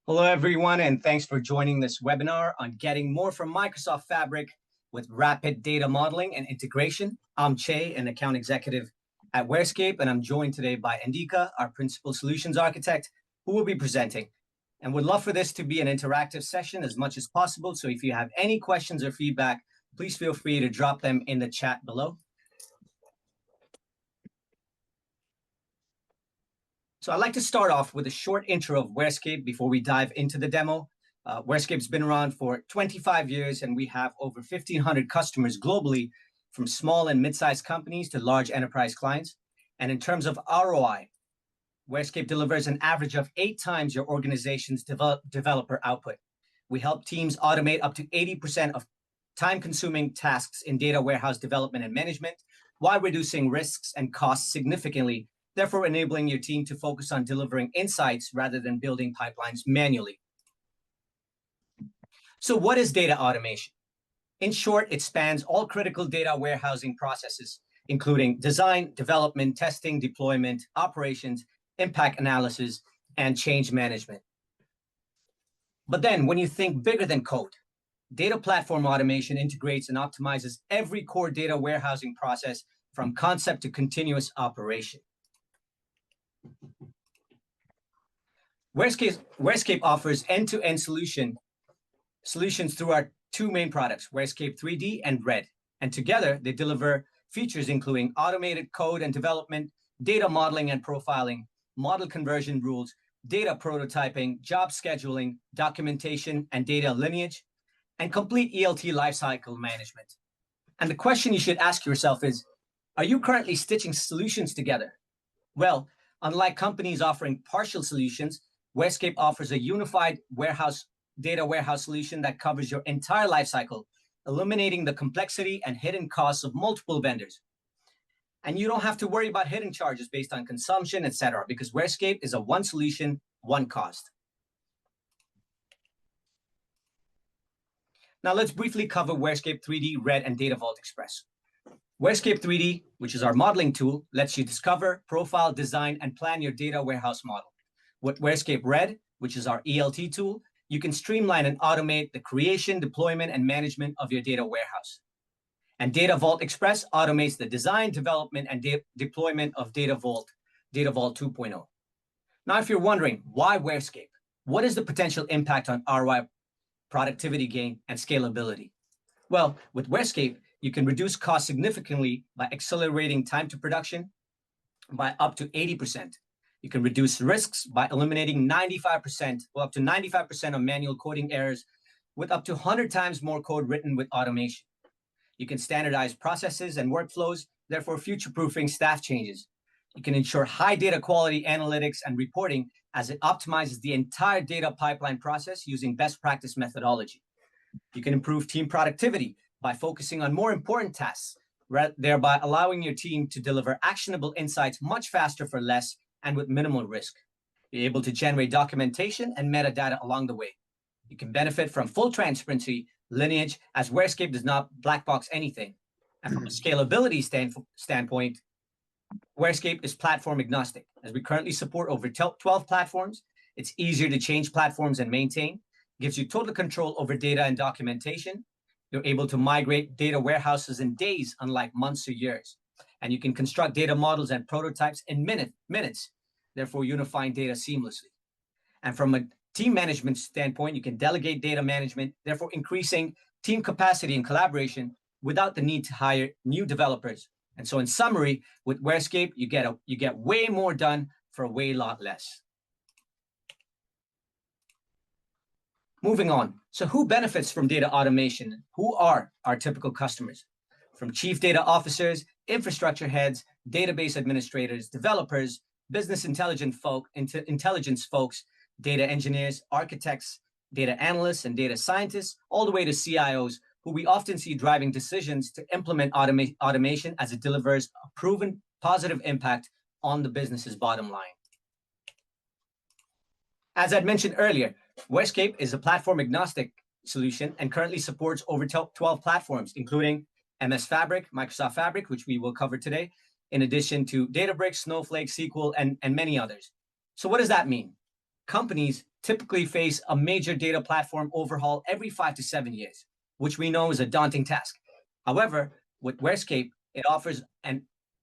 Hello, everyone, and thanks for joining this webinar on getting more from Microsoft Fabric with rapid data modeling and integration. I'm Che, an account executive at WhereScape, and I'm joined today by Andika, our principal solutions architect, who will be presenting. And would love for this to be an interactive session as much as possible. So if you have any questions or feedback, please feel free to drop them in the chat below. So I'd like to start off with a short intro of WhereScape before we dive into the demo. WhereScape's been around for 25 years, and we have over 1,500 customers globally, from small and mid-sized companies to large enterprise clients. And in terms of ROI, WhereScape delivers an average of 8 times your organization's developer output. We help teams automate up to 80% of time-consuming tasks in data warehouse development and management, while reducing risks and costs significantly, therefore enabling your team to focus on delivering insights rather than building pipelines manually. So what is data automation? In short, it spans all critical data warehousing processes, including design, development, testing, deployment, operations, impact analysis, and change management. But then when you think bigger than code, data platform automation integrates and optimizes every core data warehousing process from concept to continuous operation. WhereScape offers end-to-end solutions through our two main products, WhereScape 3D and Red. And together, they deliver features including automated code and development, data modeling and profiling, model conversion rules, data prototyping, job scheduling, documentation and data lineage, and complete ELT lifecycle management. And the question you should ask yourself is, are you currently stitching solutions together? Well, unlike companies offering partial solutions, WhereScape offers a unified data warehouse solution that covers your entire lifecycle, eliminating the complexity and hidden costs of multiple vendors. And you don't have to worry about hidden charges based on consumption, etc., because WhereScape is a one solution, one cost. Now let's briefly cover WhereScape 3D, Red, and Data Vault Express. WhereScape 3D, which is our modeling tool, lets you discover, profile, design, and plan your data warehouse model. With WhereScape Red, which is our ELT tool, you can streamline and automate the creation, deployment, and management of your data warehouse. And Data Vault Express automates the design, development, and deployment of Data Vault 2.0. Now, if you're wondering, why WhereScape? What is the potential impact on ROI, productivity gain, and scalability? Well, with WhereScape, you can reduce costs significantly by accelerating time to production by up to 80%. You can reduce risks by eliminating 95%, well, up to 95% of manual coding errors, with up to 100 times more code written with automation. You can standardize processes and workflows, therefore future-proofing staff changes. You can ensure high data quality analytics and reporting as it optimizes the entire data pipeline process using best practice methodology. You can improve team productivity by focusing on more important tasks, thereby allowing your team to deliver actionable insights much faster for less and with minimal risk. You're able to generate documentation and metadata along the way. You can benefit from full transparency, lineage, as WhereScape does not black box anything. And from a scalability standpoint, WhereScape is platform agnostic. As we currently support over 12 platforms, it's easier to change platforms and maintain, gives you total control over data and documentation. You're able to migrate data warehouses in days, unlike months or years. And you can construct data models and prototypes in minutes, therefore unifying data seamlessly. And from a team management standpoint, you can delegate data management, therefore increasing team capacity and collaboration without the need to hire new developers. And so in summary, with WhereScape, you get way more done for a way lot less. Moving on. So who benefits from data automation? Who are our typical customers? From chief data officers, infrastructure heads, database administrators, developers, business intelligence folks, data engineers, architects, data analysts, and data scientists, all the way to CIOs, who we often see driving decisions to implement automation as it delivers a proven positive impact on the business's bottom line. As I'd mentioned earlier, WhereScape is a platform agnostic solution and currently supports over 12 platforms, including MS Fabric, Microsoft Fabric, which we will cover today, in addition to Databricks, Snowflake, SQL, and many others. So what does that mean? Companies typically face a major data platform overhaul every 5 to 7 years, which we know is a daunting task. However, with WhereScape, it offers an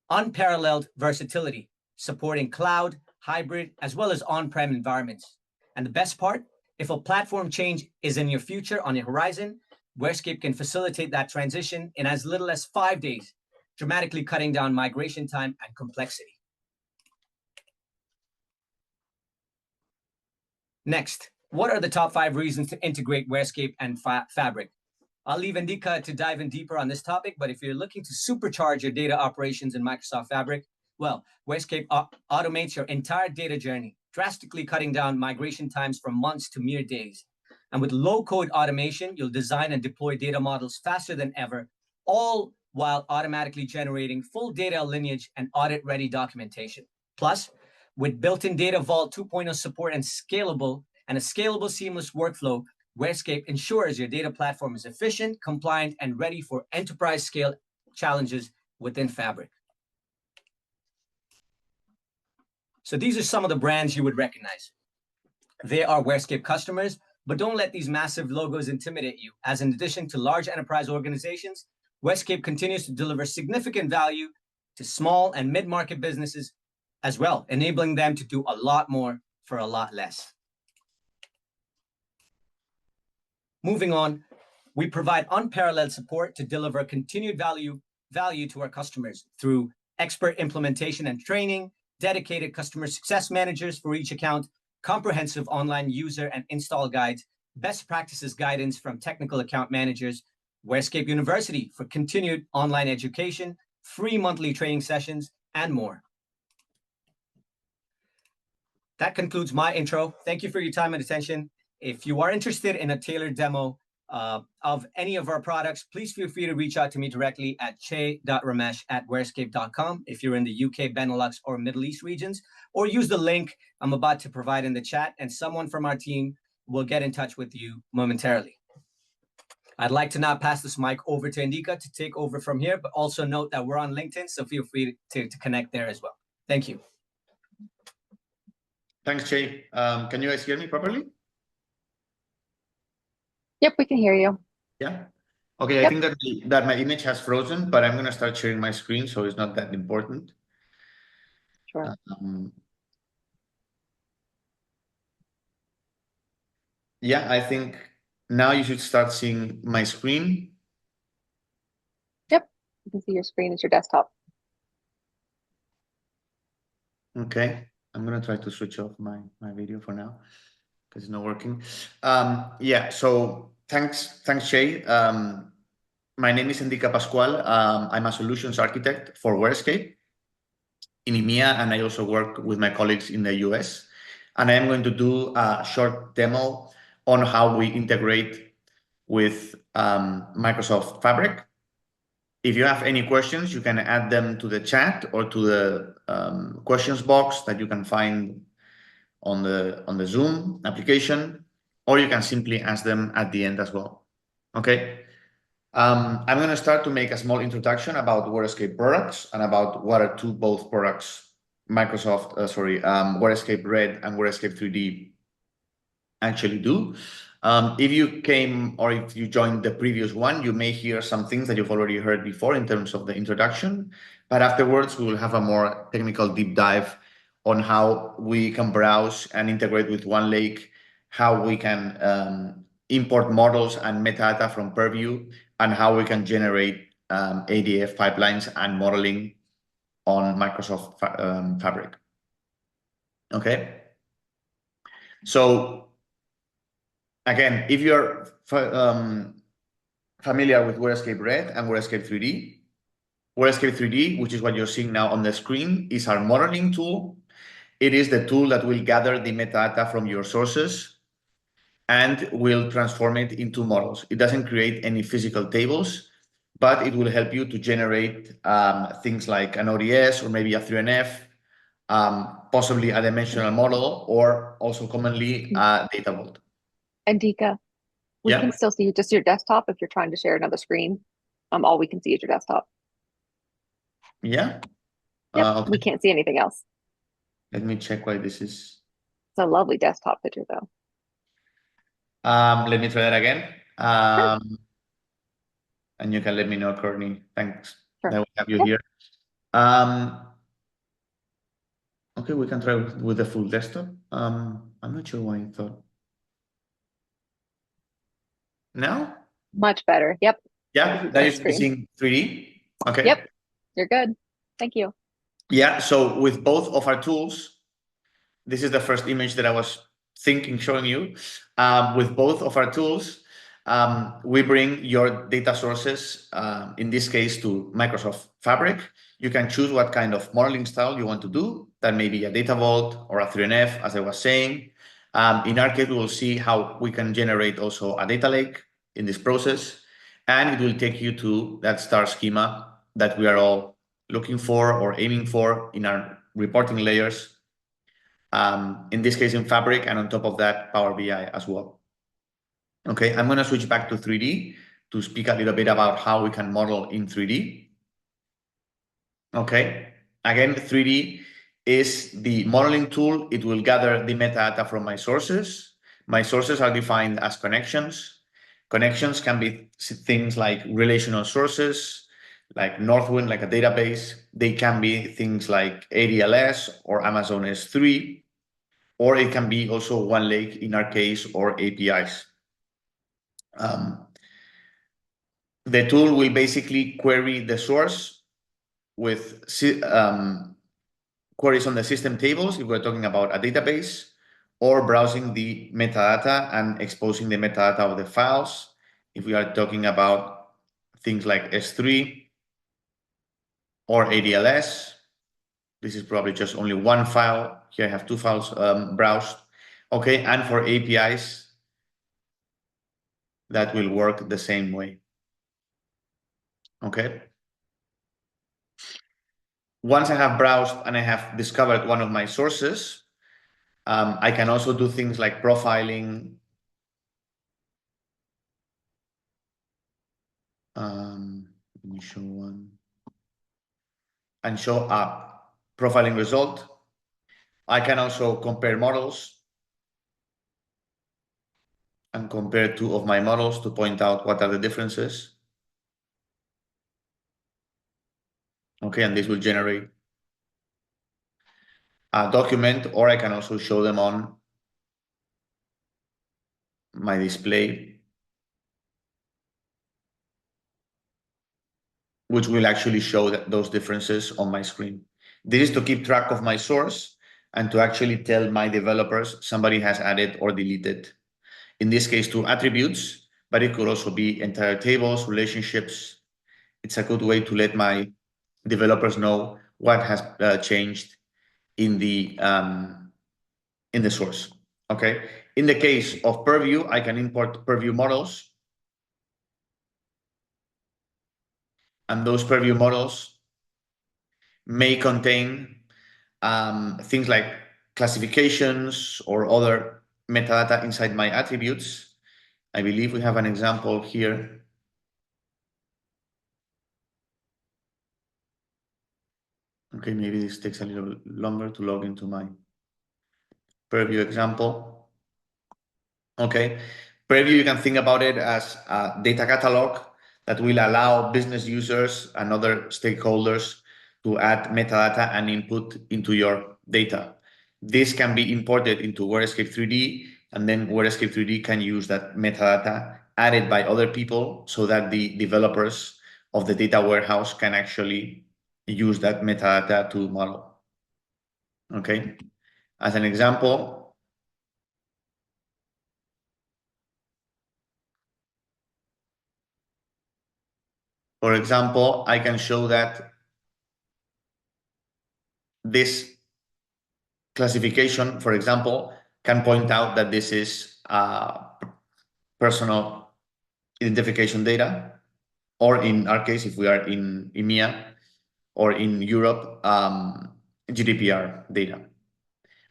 unparalleled versatility, supporting cloud, hybrid, as well as on-prem environments. And the best part, if a platform change is in your future, on your horizon, WhereScape can facilitate that transition in as little as 5 days, dramatically cutting down migration time and complexity. Next, what are the top 5 reasons to integrate WhereScape and Fabric? I'll leave Indika to dive in deeper on this topic, but if you're looking to supercharge your data operations in Microsoft Fabric, well, WhereScape automates your entire data journey, drastically cutting down migration times from months to mere days. And with low-code automation, you'll design and deploy data models faster than ever, all while automatically generating full data lineage and audit-ready documentation. Plus, with built-in Data Vault 2.0 support and a scalable, seamless workflow, WhereScape ensures your data platform is efficient, compliant, and ready for enterprise-scale challenges within Fabric. So these are some of the brands you would recognize. They are WhereScape customers, but don't let these massive logos intimidate you, as in addition to large enterprise organizations, WhereScape continues to deliver significant value to small and mid-market businesses as well, enabling them to do a lot more for a lot less. Moving on, we provide unparalleled support to deliver continued value to our customers through expert implementation and training, dedicated customer success managers for each account, comprehensive online user and install guides, best practices guidance from technical account managers, WhereScape University for continued online education, free monthly training sessions, and more. That concludes my intro. Thank you for your time and attention. If you are interested in a tailored demo of any of our products, please feel free to reach out to me directly at che.ramesh@wherescape.com if you're in the UK, Benelux, or Middle East regions, or use the link I'm about to provide in the chat, and someone from our team will get in touch with you momentarily. I'd like to now pass this mic over to Indika to take over from here, but also note that we're on LinkedIn, so feel free to connect there as well. Thank you. Thanks, Che. Can you guys hear me properly? Yep, we can hear you. Yeah. Okay, Yep. I think that my image has frozen, but I'm going to start sharing my screen, so it's not that important. Sure. Yeah, I think now you should start seeing my screen. Yep, you can see your screen as your desktop. Okay, I'm going to try to switch off my video for now because it's not working. Yeah, so thanks, Che. My name is Indika Pascual. I'm a solutions architect for WhereScape in EMEA, and I also work with my colleagues in the US. And I'm going to do a short demo on how we integrate with Microsoft Fabric. If you have any questions, you can add them to the chat or to the questions box that you can find on the Zoom application, or you can simply ask them at the end as well. Okay. I'm going to start to make a small introduction about WhereScape products and about what are both products, WhereScape Red and WhereScape 3D actually do. If you came or if you joined the previous one, you may hear some things that you've already heard before in terms of the introduction, but afterwards we will have a more technical deep dive on how we can browse and integrate with OneLake, how we can import models and metadata from Purview, and how we can generate ADF pipelines and modeling on Microsoft Fabric. Okay. So again, if you're familiar with WhereScape Red and WhereScape 3D, WhereScape 3D, which is what you're seeing now on the screen, is our modeling tool. It is the tool that will gather the metadata from your sources and will transform it into models. It doesn't create any physical tables, but it will help you to generate things like an ODS or maybe a 3NF, possibly a dimensional model, or also commonly a data vault. Indika, we can still see just your desktop if you're trying to share another screen. All we can see is your desktop. Yeah. Yep, Okay. we can't see anything else. Let me check why this is. It's a lovely desktop picture, though. Let me try that again. And you can let me know, Courtney. Thanks. Sure. That we have you Yep. here. Okay, we can try with the full desktop. I'm not sure why I thought. Now? Much better. Yep. Yeah, that is Screen. using 3D. Okay. Yep. You're good. Thank you. Yeah, so with both of our tools, this is the first image that I was showing you. With both of our tools, we bring your data sources, in this case, to Microsoft Fabric. You can choose what kind of modeling style you want to do. That may be a data vault or a 3NF, as I was saying. In our case, we will see how we can generate also a data lake in this process. And it will take you to that star schema that we are all looking for or aiming for in our reporting layers. In this case in Fabric, and on top of that, Power BI as well. Okay, I'm going to switch back to 3D to speak a little bit about how we can model in 3D. Okay, again, 3D is the modeling tool. It will gather the metadata from my sources. My sources are defined as connections. Connections can be things like relational sources, like Northwind, like a database. They can be things like ADLS or Amazon S3. Or it can be also OneLake in our case, or APIs. The tool will basically query the source with queries on the system tables if we're talking about a database, or browsing the metadata and exposing the metadata of the files if we are talking about things like S3 or ADLS. This is probably just only one file. Here I have two files browsed. Okay, and for APIs, that will work the same way. Okay. Once I have browsed and I have discovered one of my sources, I can also do things like profiling. Let me show one. And show a profiling result. I can also compare models and compare two of my models to point out what are the differences. Okay, and this will generate a document, or I can also show them on my display, which will actually show those differences on my screen. This is to keep track of my source and to actually tell my developers somebody has added or deleted. In this case, 2 attributes, but it could also be entire tables, relationships. It's a good way to let my developers know what has changed in the source. Okay. In the case of Purview, I can import Purview models, and those Purview models may contain things like classifications or other metadata inside my attributes. I believe we have an example here. Okay, maybe this takes a little longer to log into my Purview example. Okay, Purview, you can think about it as a data catalog that will allow business users and other stakeholders to add metadata and input into your data. This can be imported into WhereScape 3D, and then WhereScape 3D can use that metadata added by other people so that the developers of the data warehouse can actually use that metadata to model. Okay, as an example, for example, I can show that this classification, for example, can point out that this is personal identification data, or in our case, if we are in EMEA or in Europe, GDPR data.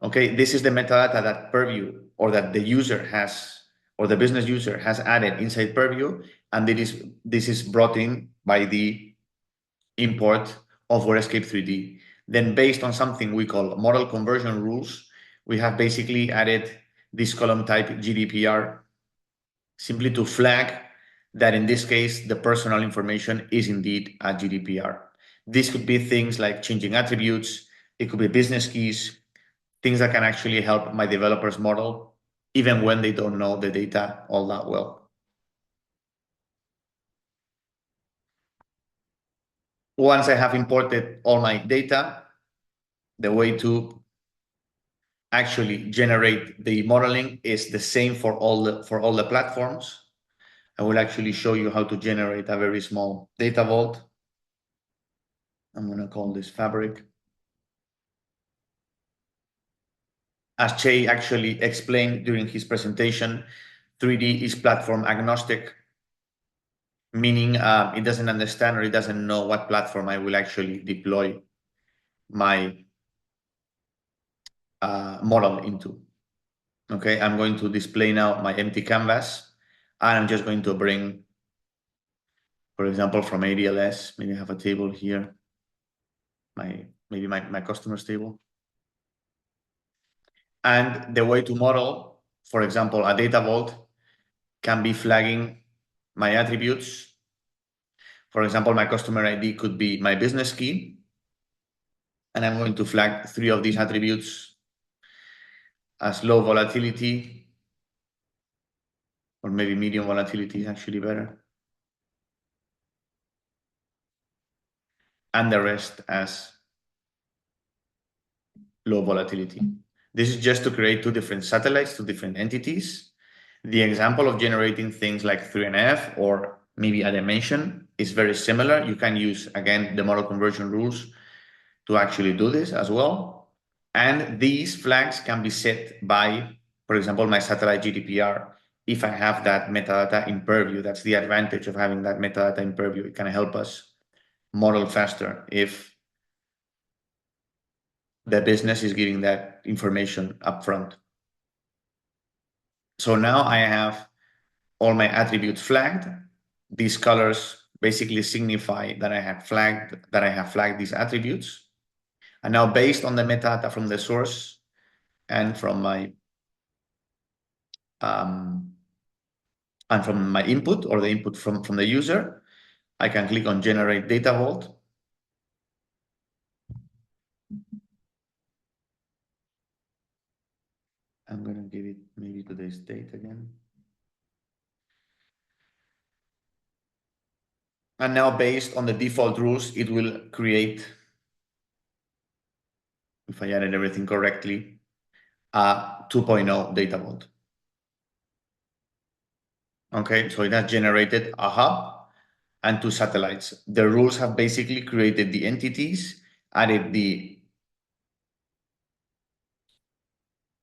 Okay, this is the metadata that Purview, or that the user has, or the business user has added inside Purview, and this is brought in by the import of WhereScape 3D. Then, based on something we call model conversion rules, we have basically added this column type GDPR simply to flag that in this case, the personal information is indeed a GDPR. This could be things like changing attributes. It could be business keys, things that can actually help my developers model, even when they don't know the data all that well. Once I have imported all my data, the way to actually generate the modeling is the same for all the platforms. I will actually show you how to generate a very small data vault. I'm going to call this Fabric. As Che actually explained during his presentation, 3D is platform agnostic, meaning it doesn't understand or it doesn't know what platform I will actually deploy my model into. Okay, I'm going to display now my empty canvas, and I'm just going to bring, for example, from ADLS, maybe I have a table here, maybe my customers table. And the way to model, for example, a data vault can be flagging my attributes. For example, my customer ID could be my business key. And I'm going to flag 3 of these attributes as low volatility, or maybe medium volatility is actually better. And the rest as low volatility. This is just to create 2 different satellites, 2 different entities. The example of generating things like 3NF or maybe a dimension is very similar. You can use, again, the model conversion rules to actually do this as well. And these flags can be set by, for example, my satellite GDPR. If I have that metadata in Purview, that's the advantage of having that metadata in Purview. It can help us model faster if the business is giving that information upfront. So now I have all my attributes flagged. These colors basically signify that I have flagged these attributes. And now, based on the metadata from the source and from my input, or the input from the user, I can click on Generate Data Vault. I'm going to give it maybe today's date again. And now, based on the default rules, it will create, if I added everything correctly, a 2.0 data vault. Okay, so it has generated a hub and 2 satellites. The rules have basically created the entities, added the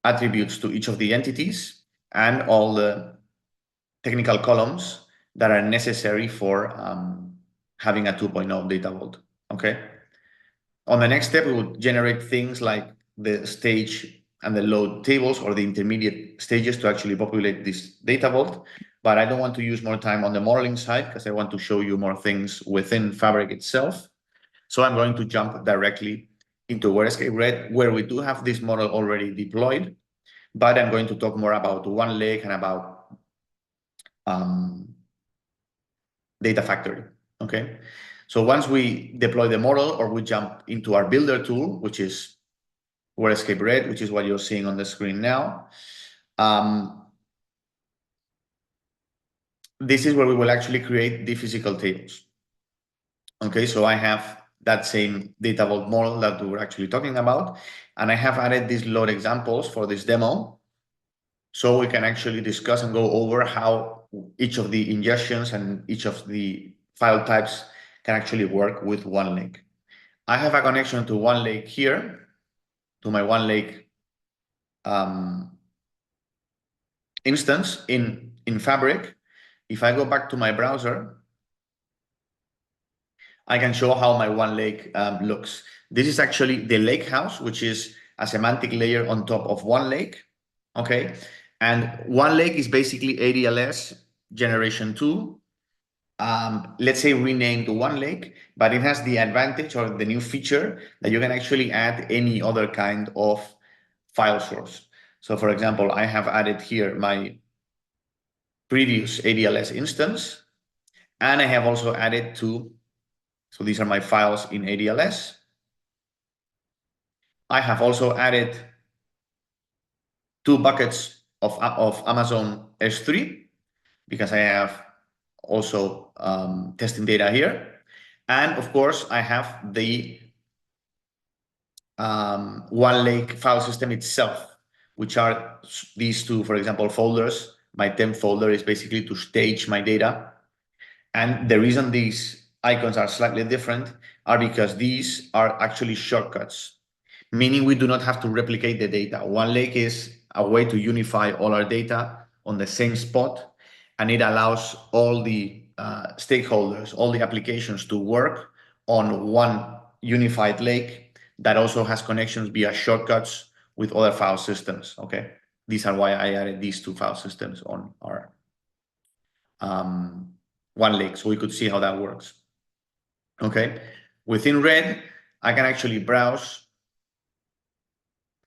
attributes to each of the entities, and all the technical columns that are necessary for having a 2.0 data vault. Okay. On the next step, we will generate things like the stage and the load tables, or the intermediate stages, to actually populate this data vault. But I don't want to use more time on the modeling side because I want to show you more things within Fabric itself. So I'm going to jump directly into WhereScape Red, where we do have this model already deployed, but I'm going to talk more about OneLake and about Data Factory. Okay. So once we deploy the model, or we jump into our builder tool, which is WhereScape Red, which is what you're seeing on the screen now. This is where we will actually create the physical tables. Okay, so I have that same data vault model that we were actually talking about, and I have added these load examples for this demo, so we can actually discuss and go over how each of the ingestions and each of the file types can actually work with OneLake. I have a connection to OneLake here, to my OneLake instance in Fabric. If I go back to my browser, I can show how my OneLake looks. This is actually the lakehouse, which is a semantic layer on top of OneLake. Okay, and OneLake is basically ADLS generation 2. Let's say renamed to OneLake, but it has the advantage, or the new feature, that you can actually add any other kind of file source. So for example, I have added here my previous ADLS instance. And I have also added two, so these are my files in ADLS. I have also added 2 buckets of Amazon S3 because I have also testing data here. And of course, I have the OneLake file system itself, which are these two, for example, folders. My temp folder is basically to stage my data. And the reason these icons are slightly different are because these are actually shortcuts, meaning we do not have to replicate the data. OneLake is a way to unify all our data on the same spot, and it allows all the stakeholders, all the applications to work on one unified lake that also has connections via shortcuts with other file systems. Okay, these are why I added these two file systems on our OneLake, so we could see how that works. Okay, within Red, I can actually browse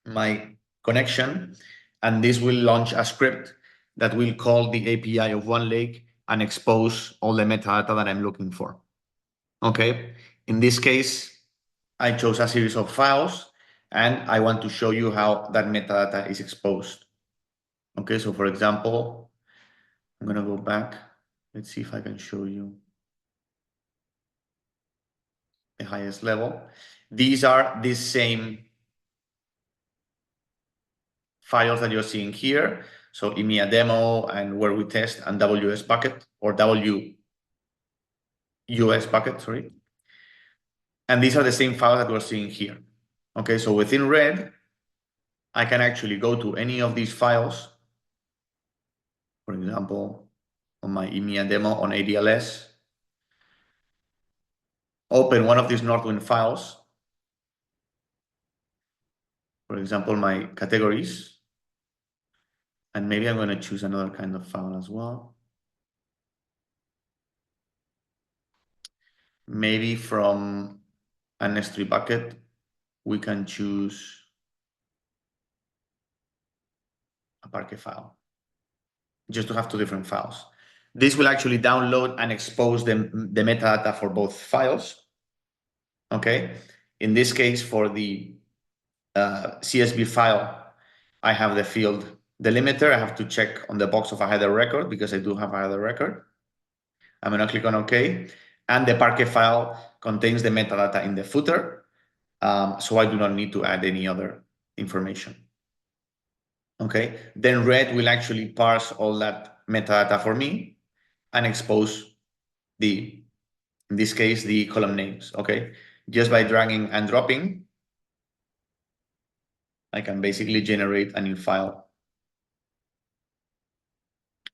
my connection, and this will launch a script that will call the API of OneLake and expose all the metadata that I'm looking for. Okay, in this case, I chose a series of files, and I want to show you how that metadata is exposed. Okay, so for example, I'm going to go back. Let's see if I can show you the highest level. These are the same files that you're seeing here. So EMEA demo and where we test and WS bucket or WUS bucket, sorry. And these are the same files that we're seeing here. Okay, so within Red, I can actually go to any of these files. For example, on my EMEA demo on ADLS, open one of these Northwind files. For example, my categories. And maybe I'm going to choose another kind of file as well. Maybe from an S3 bucket, we can choose a Parquet file, just to have two different files. This will actually download and expose the metadata for both files. Okay. In this case, for the CSV file, I have the field delimiter. I have to check on the box of a header record because I do have a header record. I'm going to click on OK. And the Parquet file contains the metadata in the footer. So I do not need to add any other information. Okay, then Red will actually parse all that metadata for me and expose in this case, the column names. Okay, just by dragging and dropping, I can basically generate a new file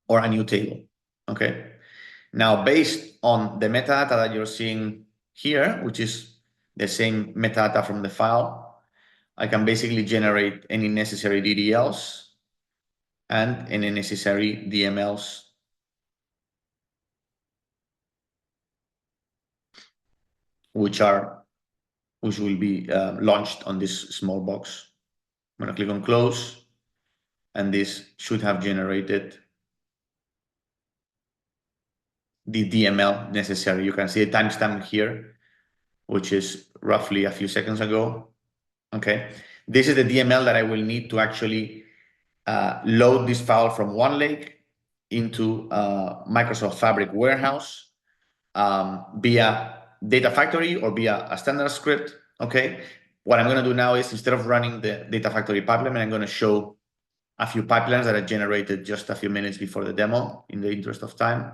or a new table. Okay, now based on the metadata that you're seeing here, which is the same metadata from the file, I can basically generate any necessary DDLs and any necessary DMLs which will be launched on this small box. I'm going to click on close, and this should have generated the DML necessary. You can see a timestamp here, which is roughly a few seconds ago. Okay, this is the DML that I will need to actually load this file from OneLake into Microsoft Fabric warehouse via Data Factory or via a standard script. Okay, what I'm going to do now is, instead of running the Data Factory pipeline, I'm going to show a few pipelines that I generated just a few minutes before the demo in the interest of time.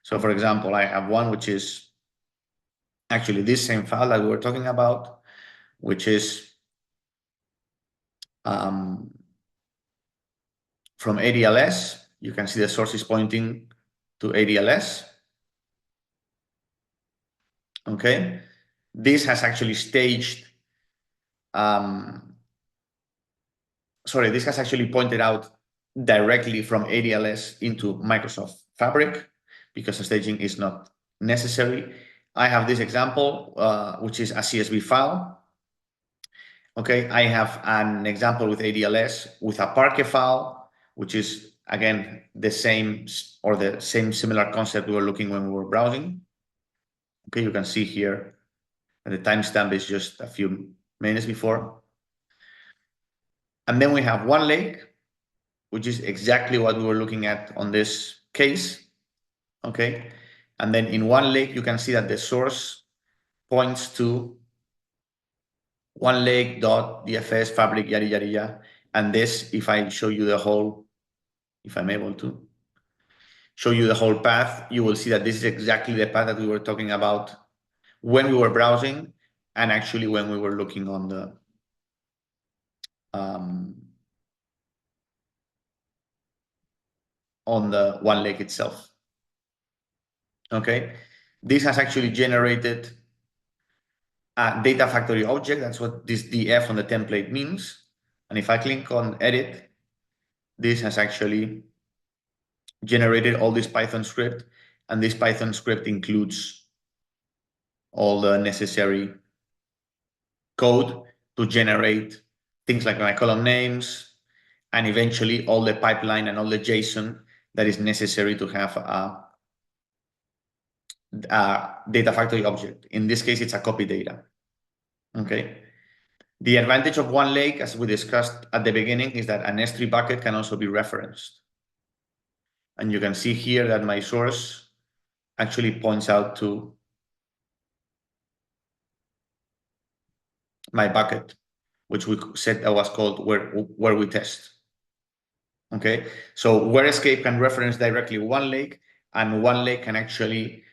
So for example, I have one which is actually this same file that we were talking about, which is from ADLS. You can see the source is pointing to ADLS. Okay, this has actually staged this has actually pointed out directly from ADLS into Microsoft Fabric because the staging is not necessary. I have this example, which is a CSV file. Okay, I have an example with ADLS with a Parquet file, which is again, the same similar concept we were looking when we were browsing. Okay, you can see here that the timestamp is just a few minutes before. And then we have OneLake, which is exactly what we were looking at on this case. Okay, and then in OneLake, you can see that the source points to OneLake.dfs fabric, yada, yada, yada. And this, if I show you the whole, if I'm able to show you the whole path, you will see that this is exactly the path that we were talking about when we were browsing and actually when we were looking on the OneLake itself. Okay, this has actually generated a data factory object. That's what this df on the template means. And if I click on edit, this has actually generated all this Python script, and this Python script includes all the necessary code to generate things like my column names, and eventually all the pipeline and all the JSON that is necessary to have a data factory object. In this case, it's a copy data. Okay. The advantage of OneLake, as we discussed at the beginning, is that an S3 bucket can also be referenced. And you can see here that my source actually points out to my bucket, which we said that was called where we test. Okay, so WhereScape can reference directly OneLake, and OneLake can actually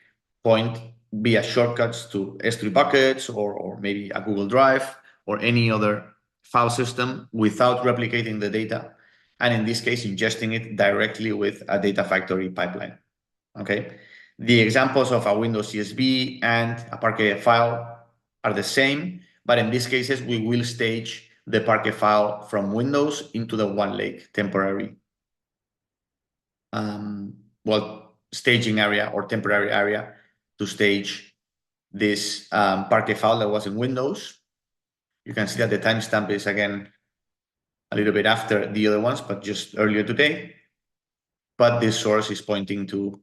point via shortcuts to S3 buckets or maybe a Google Drive or any other file system without replicating the data. And in this case, ingesting it directly with a data factory pipeline. Okay, the examples of a Windows CSV and a Parquet file are the same, but in these cases, we will stage the Parquet file from Windows into the OneLake temporary staging area or temporary area to stage this Parquet file that was in Windows. You can see that the timestamp is again a little bit after the other ones, but just earlier today. But this source is pointing to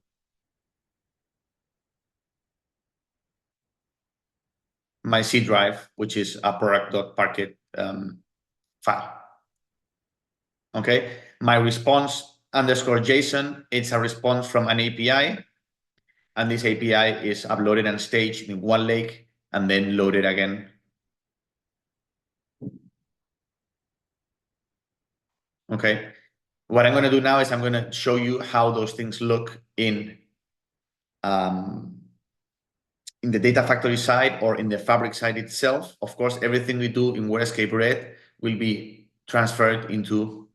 my C drive, which is a product.parquet file. Okay, my response underscore JSON, it's a response from an API. And this API is uploaded and staged in OneLake and then loaded again. Okay, what I'm going to do now is I'm going to show you how those things look in the data factory side or in the fabric side itself. Of course, everything we do in WhereScape Red will be transferred into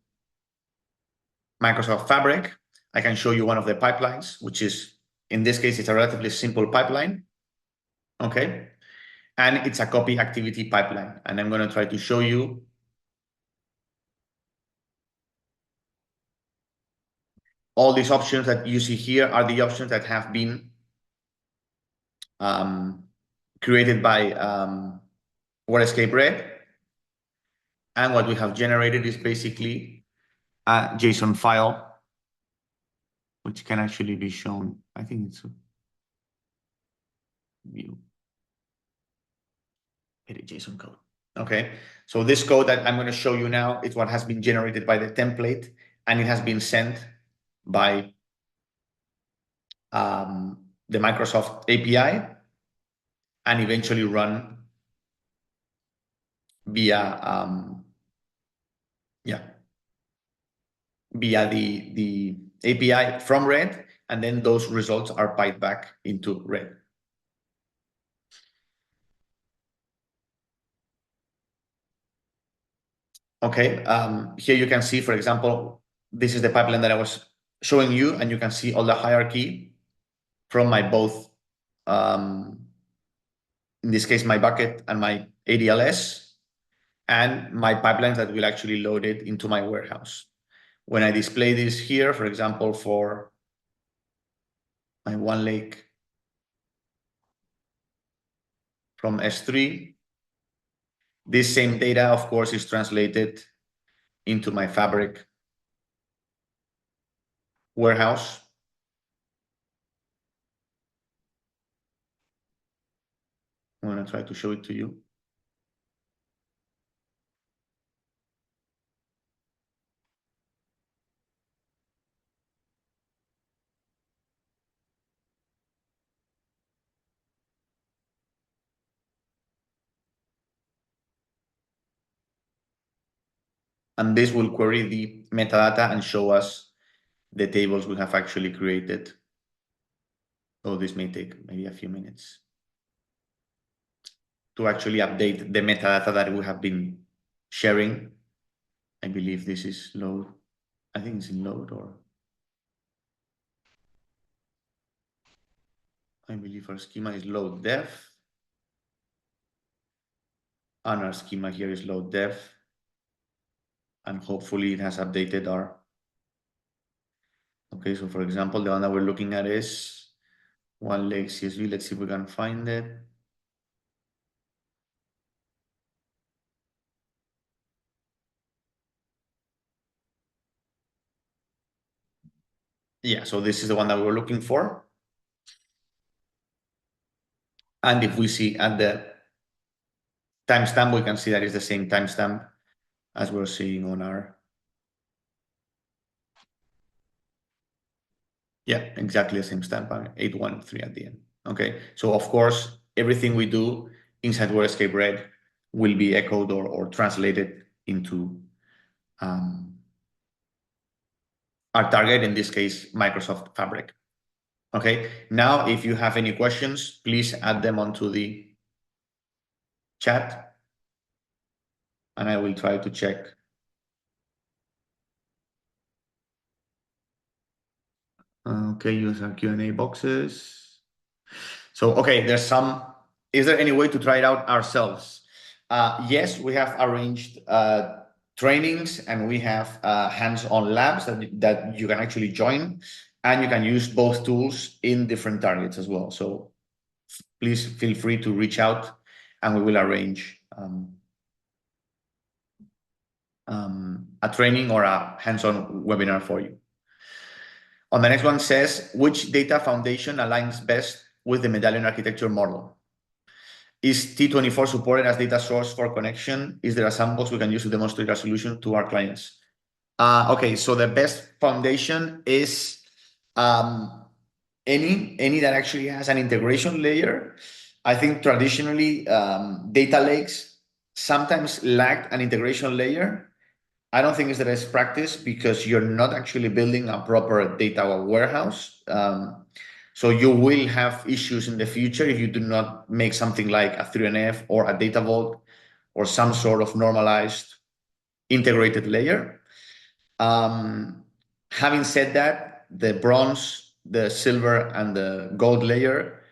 Microsoft Fabric. I can show you one of the pipelines, which is, in this case, it's a relatively simple pipeline. Okay, and it's a copy activity pipeline. And I'm going to try to show you all these options that you see here are the options that have been created by WhereScape Red. And what we have generated is basically a JSON file, which can actually be shown. I think it's a view. Edit JSON code. Okay, so this code that I'm going to show you now is what has been generated by the template, and it has been sent by the Microsoft API and eventually run via via the API from Red, and then those results are piped back into Red. Okay, here you can see, for example, this is the pipeline that I was showing you, and you can see all the hierarchy from my both, in this case, my bucket and my ADLS, and my pipelines that will actually load it into my warehouse. When I display this here, for example, for my OneLake from S3, this same data, of course, is translated into my Fabric warehouse. I'm going to try to show it to you. And this will query the metadata and show us the tables we have actually created. So this may take maybe a few minutes to actually update the metadata that we have been sharing. I believe this is load. I think it's in load, or I believe our schema is load dev. And our schema here is load dev. And hopefully it has updated our. Okay, so for example, the one that we're looking at is OneLake CSV. Let's see if we can find it. Yeah, so this is the one that we were looking for. And if we see at the timestamp, we can see that it's the same timestamp as we're seeing on our. Yeah, exactly the same stamp, 813 at the end. Okay, so of course, everything we do inside WhereScape Red will be echoed or translated into our target, in this case, Microsoft Fabric. Okay, now if you have any questions, please add them onto the chat and I will try to check. Okay, use our Q&A boxes. So, okay, there's some. Is there any way to try it out ourselves? Yes, we have arranged trainings and we have hands-on labs that you can actually join, and you can use both tools in different targets as well. So please feel free to reach out and we will arrange a training or a hands-on webinar for you. On the next one says, which data foundation aligns best with the medallion architecture model? Is T24 supported as data source for connection? Is there a sandbox we can use to demonstrate our solution to our clients? Okay, so the best foundation is any that actually has an integration layer. I think traditionally data lakes sometimes lack an integration layer. I don't think it's the best practice because you're not actually building a proper data warehouse. So you will have issues in the future if you do not make something like a 3NF or a data vault or some sort of normalized integrated layer. Having said that, the bronze, the silver, and the gold layer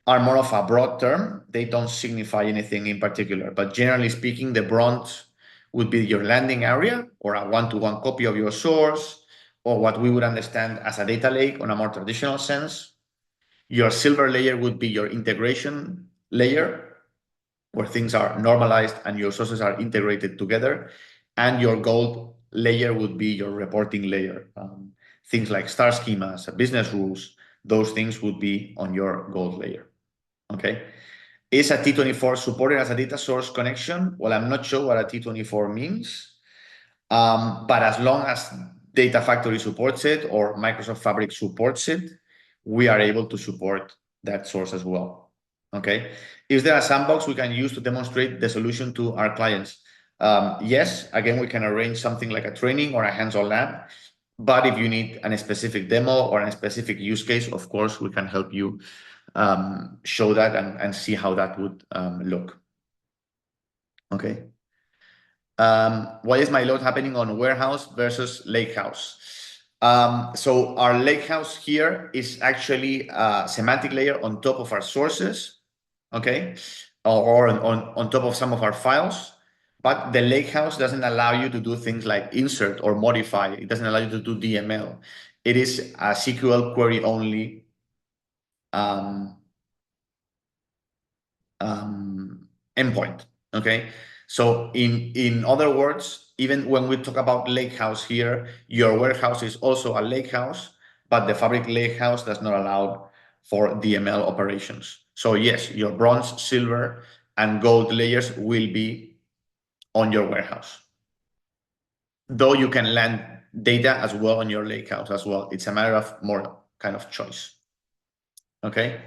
are more of a broad term. They don't signify anything in particular. But generally speaking, the bronze would be your landing area or a one-to-one copy of your source, or what we would understand as a data lake on a more traditional sense. Your silver layer would be your integration layer, where things are normalized and your sources are integrated together. And your gold layer would be your reporting layer. Things like star schemas, business rules, those things would be on your gold layer. Okay. Is a T24 supported as a data source connection? Well, I'm not sure what a T24 means, but as long as Data Factory supports it or Microsoft Fabric supports it, we are able to support that source as well. Okay. Is there a sandbox we can use to demonstrate the solution to our clients? Yes, again, we can arrange something like a training or a hands-on lab. But if you need a specific demo or a specific use case, of course, we can help you show that and see how that would look. Okay. Why is my load happening on warehouse versus lakehouse? So our lakehouse here is actually a semantic layer on top of our sources, okay, or on top of some of our files. But the lakehouse doesn't allow you to do things like insert or modify. It doesn't allow you to do DML. It is a SQL query only endpoint. Okay. So in other words, even when we talk about lakehouse here, your warehouse is also a lakehouse, but the Fabric Lakehouse does not allow for DML operations. So yes, your bronze, silver, and gold layers will be on your warehouse. Though you can land data as well on your lakehouse as well. It's a matter of more kind of choice. Okay.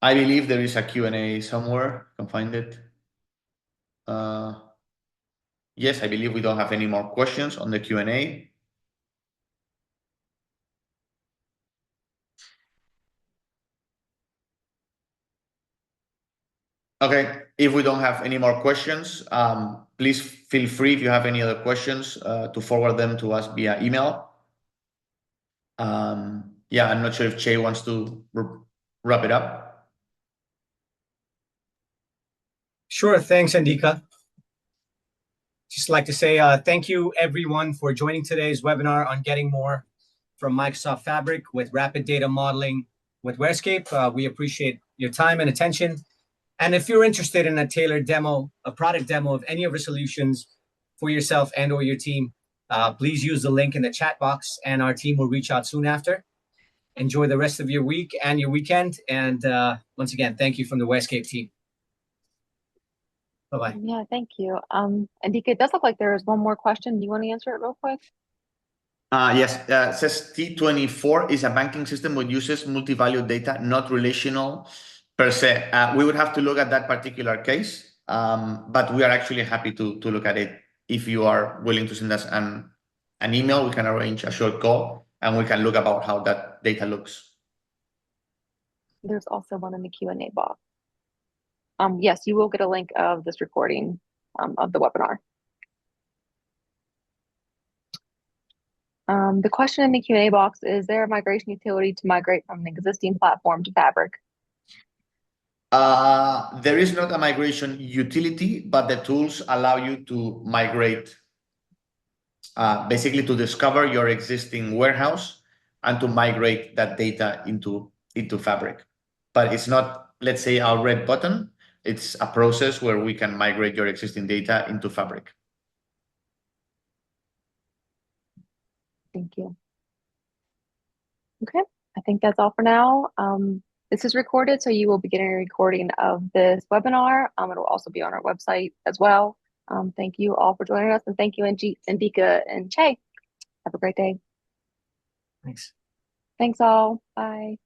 I believe there is a Q&A somewhere. I can find it. Yes, I believe we don't have any more questions on the Q&A. Okay, if we don't have any more questions, please feel free, if you have any other questions, to forward them to us via email. Yeah, I'm not sure if Che wants to wrap it up. Sure, thanks, Andika. Just like to say thank you, everyone, for joining today's webinar on getting more from Microsoft Fabric with rapid data modeling with WhereScape. We appreciate your time and attention. And if you're interested in a tailored demo, a product demo of any of our solutions for yourself and or your team, please use the link in the chat box and our team will reach out soon after. Enjoy the rest of your week and your weekend. And once again, thank you from the WhereScape team. Bye-bye. Yeah, thank you. Andika, it does look like there is one more question. Do you want to answer it real quick? Yes, it says T24 is a banking system which uses multi-value data, not relational per se. We would have to look at that particular case, but we are actually happy to look at it. If you are willing to send us an email, we can arrange a short call and we can look about how that data looks. There's also one in the Q&A box. Yes, you will get a link of this recording of the webinar. The question in the Q&A box is there a migration utility to migrate from an existing platform to Fabric? There is not a migration utility, but the tools allow you to migrate, basically to discover your existing warehouse and to migrate that data into Fabric. But it's not, let's say, a red button. It's a process where we can migrate your existing data into Fabric. Thank you. Okay, I think that's all for now. This is recorded, so you will be getting a recording of this webinar. It will also be on our website as well. Thank you all for joining us, and thank you, Andika and Che. Have a great day. Thanks. Thanks all. Bye.